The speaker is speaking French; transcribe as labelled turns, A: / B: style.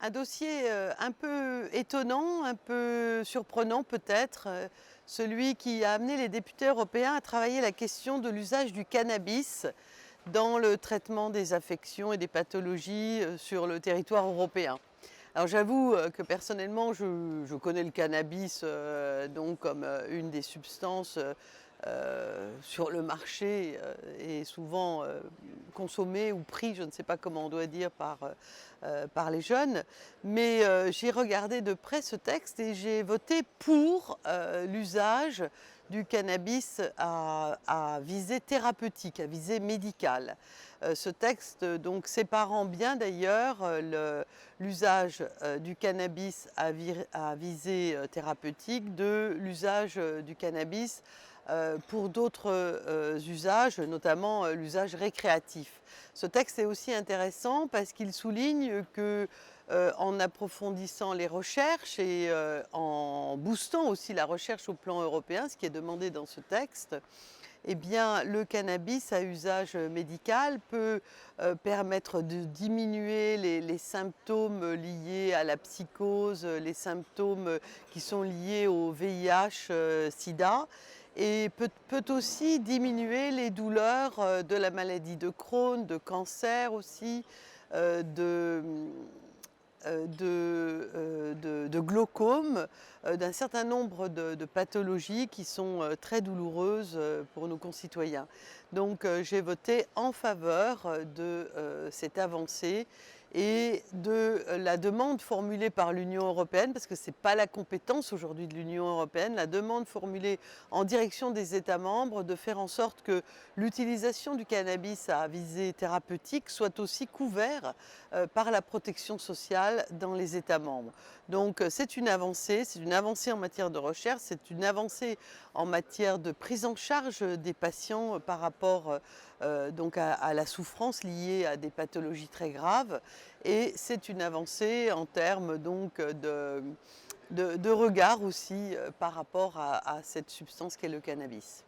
A: Un dossier un peu étonnant, un peu surprenant peut-être, celui qui a amené les députés européens à travailler la question de l'usage du cannabis dans le traitement des affections et des pathologies sur le territoire européen. Alors j'avoue que personnellement je connais le cannabis donc comme une des substances sur le marché et souvent consommée ou pris, je ne sais pas comment on doit dire, par les jeunes. Mais j'ai regardé de près ce texte et j'ai voté pour l'usage du cannabis à visée thérapeutique, à visée médicale. Ce texte, donc séparant bien d'ailleurs l'usage du cannabis à visée thérapeutique de l'usage du cannabis pour d'autres usages, notamment l'usage récréatif. Ce texte est aussi intéressant parce qu'il souligne que en approfondissant les recherches et en boostant aussi la recherche au plan européen, ce qui est demandé dans ce texte, eh bien, le cannabis à usage médical peut permettre de diminuer les symptômes liés à la psychose, les symptômes qui sont liés au VIH, sida, et peut aussi diminuer les douleurs de la maladie de Crohn, de cancer aussi, de de glaucome, d'un certain nombre de pathologies qui sont très douloureuses pour nos concitoyens. Donc j'ai voté en faveur de cette avancée et de la demande formulée par l'Union européenne, parce que ce n'est pas la compétence aujourd'hui de l'Union européenne, la demande formulée en direction des États membres de faire en sorte que l'utilisation du cannabis à visée thérapeutique soit aussi couverte par la protection sociale dans les États membres. Donc c'est une avancée en matière de recherche, c'est une avancée en matière de prise en charge des patients par rapport donc à la souffrance liée à des pathologies très graves, et c'est une avancée en termes donc de regard aussi par rapport à cette substance qu'est le cannabis.